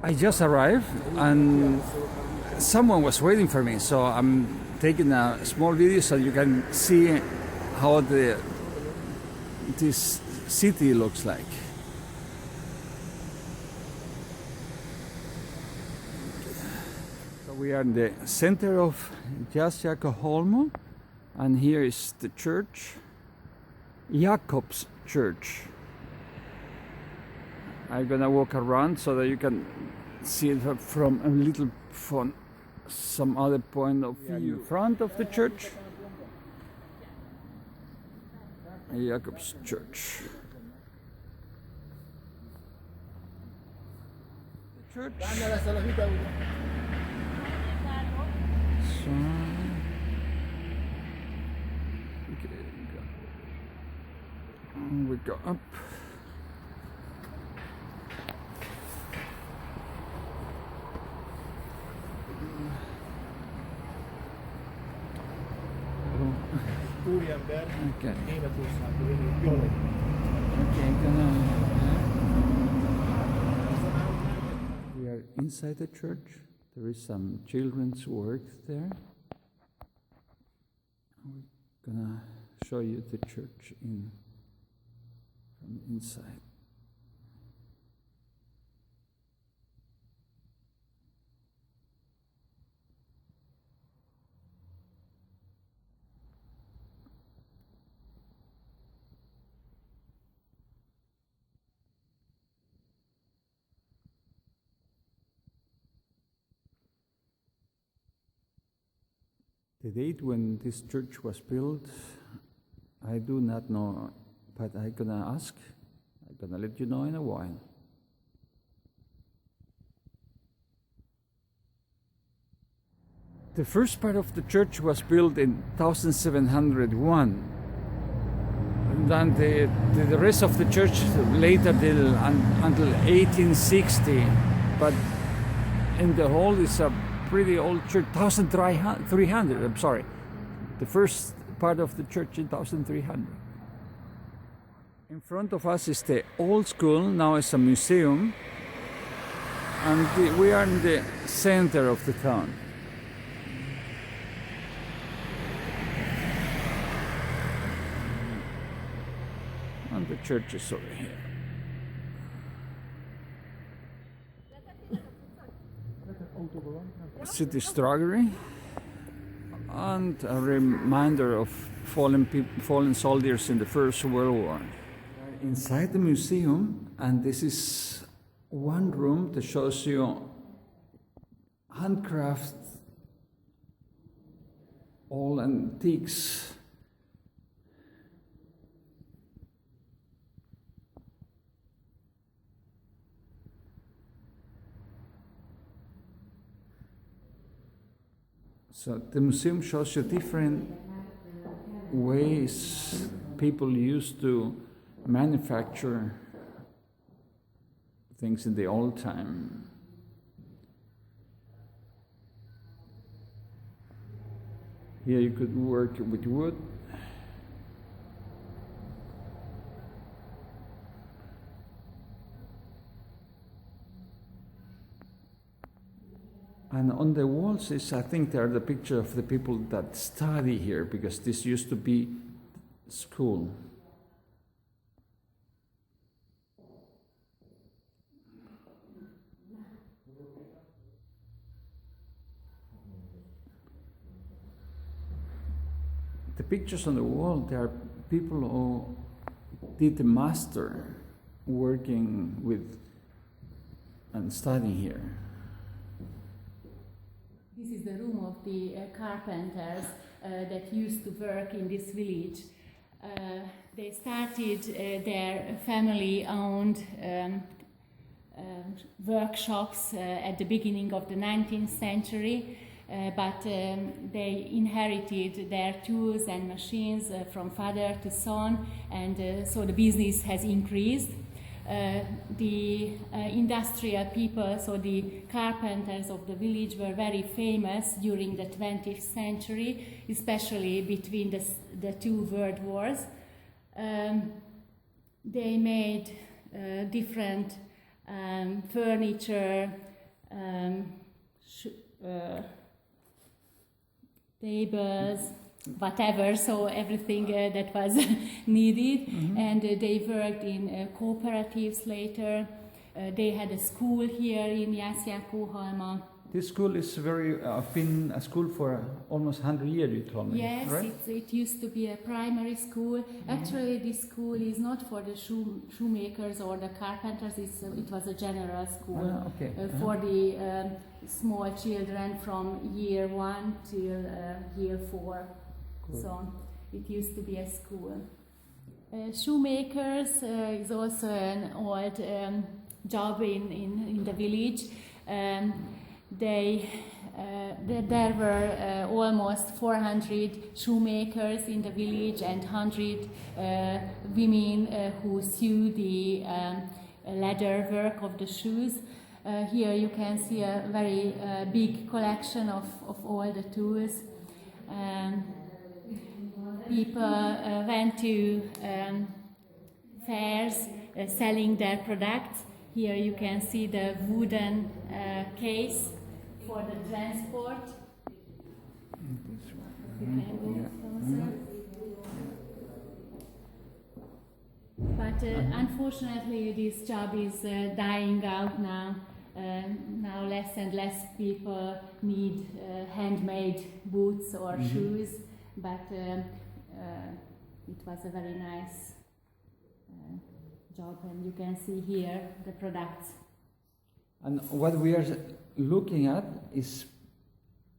I just arrived and someone was waiting for me, so I'm taking a small video so you can see how this city looks like. So we are in the center of Jaszjakohalma, and here is the church, Jakob's Church. I'm gonna walk around so that you can see it from a little from some other point of view. In front of the church, Jakob's Church. The church. So, we go up. Okay. We are inside the church. There is some children's work there. We're gonna show you the church from inside. The date when this church was built, I do not know, but I'm gonna ask. I'm gonna let you know in a while. The first part of the church was built in 1701. And then the rest of the church later until 1860. But in the whole, it's a pretty old church, 1300, I'm sorry. The first part of the church in 1300. In front of us is the old school, now it's a museum. And we are in the center of the town. And the church is over here. City strawberry and a reminder of fallen soldiers in the First World War. Inside the museum, and this is one room that shows you handcraft, all antiques. So the museum shows you different ways people used to manufacture things in the old time. Here you could work with wood. And on the walls is, I think, there are the picture of the people that study here, because this used to be school. The pictures on the wall, there are people who did the master working with and studying here. This is the room of the carpenters that used to work in this village. They started their family-owned workshops at the beginning of the 19th century, but they inherited their tools and machines from father to son, and so the business has increased. The industrial people, so the carpenters of the village, were very famous during the 20th century, especially between the two world wars. They made different furniture, tables, whatever, so everything that was needed. And they worked in cooperatives later. They had a school here in Jaszjakohalma. This school is been a school for almost 100 years, you told me, yes, right? it used to be a primary school. Actually, this school is not for the shoemakers or the carpenters. It was a general school for the small children from year 1 till year 4. Cool. So it used to be a school. Shoemakers is also an old job in the village. There were almost 400 shoemakers in the village and 100 women who sew the leather work of the shoes. Here you can see a very big collection of all the tools. People went to fairs selling their products. Here you can see the wooden case for the transport. You can go closer. But unfortunately this job is dying out now. Now less and less people need handmade boots or shoes, but it was a very nice job, and you can see here the products. And what we are looking at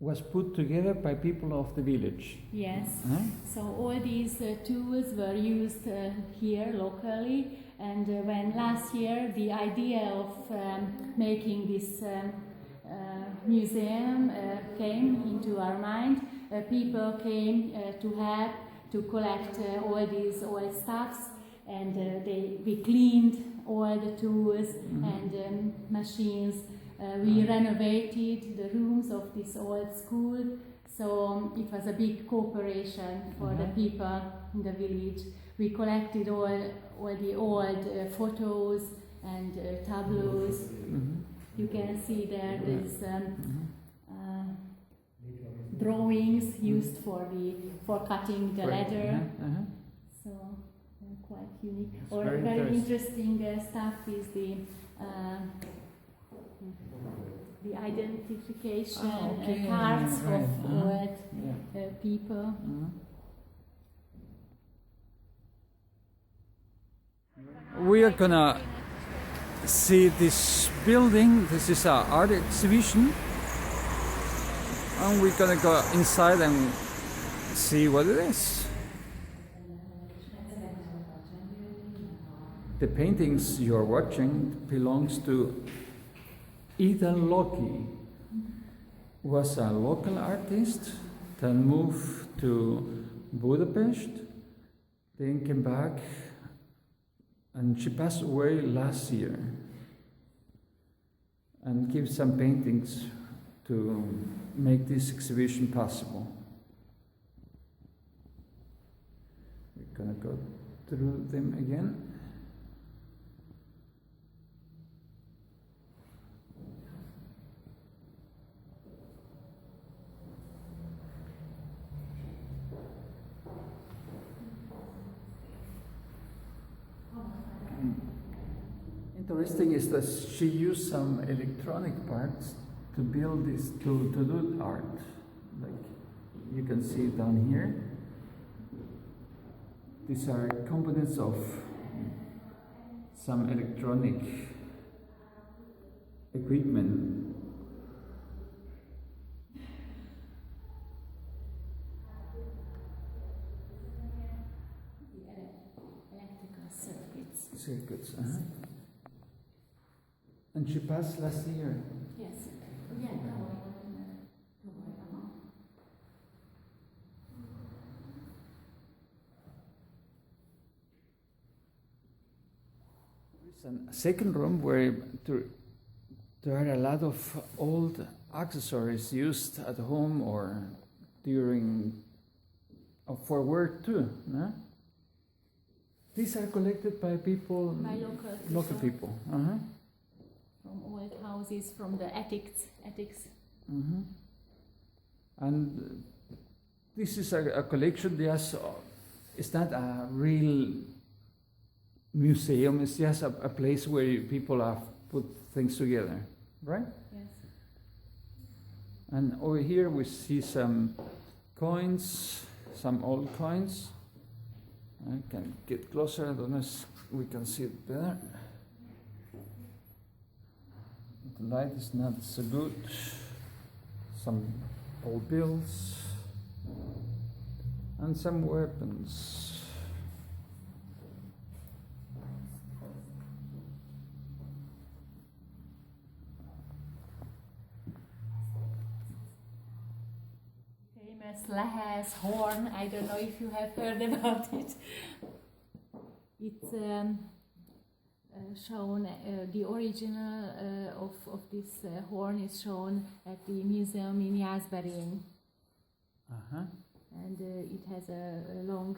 was put together by people of the village. Yes. So all these tools were used here locally, and when last year the idea of making this museum came into our mind, people came to help to collect all these old stuffs, and we cleaned all the tools and machines. We renovated the rooms of this old school, so it was a big cooperation for the people in the village. We collected all the old photos and tableaus. You can see there is drawings used for cutting the leather. So quite unique. It's or very interesting stuff is the identification cards of old people. We are gonna see this building. This is our art exhibition, and we're gonna go inside and see what it is. The paintings you are watching belongs to Ida Loki. Was a local artist, then moved to Budapest, then came back, and she passed away last year, and gave some paintings to make this exhibition possible. We're gonna go through them again. Interesting is that she used some electronic parts to build this, to do art. Like you can see down here. These are components of some electronic equipment. Electrical Circuits. And she passed last year. Yes. There's a second room where there are a lot of old accessories used at home or during for work too. No? These are collected by people, by local people. old houses, from the attics. Mm-hmm. And this is a collection. Yes, it's not a real museum. It's just a place where people have put things together, right? Yes. And over here we see some coins, some old coins. I can get closer. I don't know if we can see it better. The light is not so good. Some old bills and some weapons. Famous Lehez horn. I don't know if you have heard about it. It's shown, the original of this horn is shown at the museum in Jaszbereny. Uh-huh. And it has a long,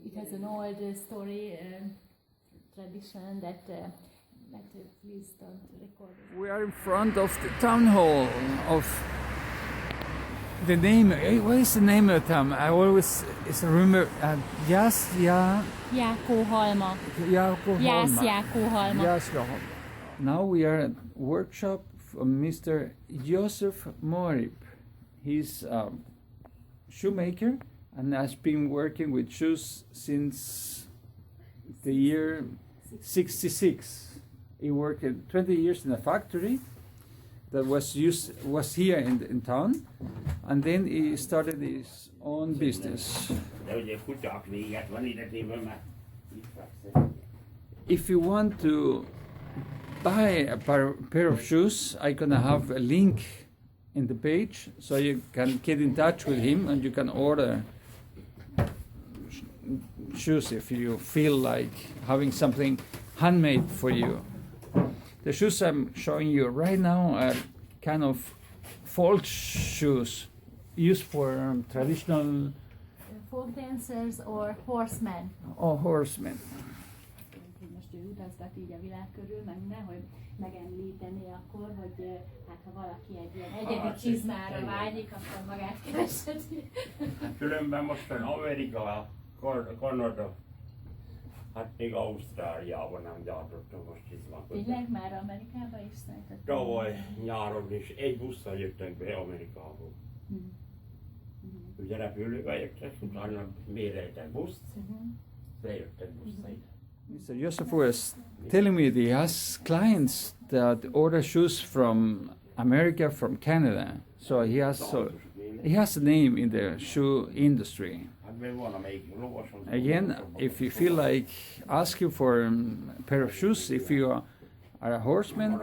it has an old story, tradition that please don't record it. We are in front of the town hall of the name. What is the name of the town? I always remember Jaszjakohalma. Jaszjakohalma. Now we are at workshop from Mr. Joseph Morip. He's a shoemaker and has been working with shoes since the year 66. He worked 20 years in a factory that was here in town, and then he started his own business. If you want to buy a pair of shoes, I'm gonna have a link in the page so you can get in touch with him and you can order shoes if you feel like having something handmade for you. The shoes I'm showing you right now are kind of folk shoes used for traditional Folk dancers or horsemen. or horsemen. Most ő utazgat így a világ körül, meg nehogy megemlíteni akkor, hogy hát ha valaki egy ilyen egyedi csizmára vágyik, akkor magát keresheti. Különben mostan Amerika, Kanada, hát még Ausztráliában nem gyártottam most csizmákat. Tényleg már Amerikába is szálltak? Tavaly nyáron is egy busszal jöttek be Amerikából. Ugye repülővel jöttek, utána béreltek buszt, bejöttek busszal ide. Mr. Joseph was telling me that he has clients that order shoes from America, from Canada. So he has a name in the shoe industry. Again, if you feel like asking for a pair of shoes, if you are a horseman,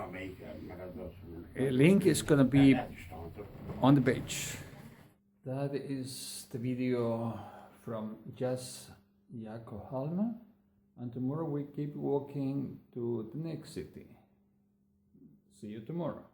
a link is going to be on the page. That is the video from Jaszjakohalma, and tomorrow we keep walking to the next city. See you tomorrow.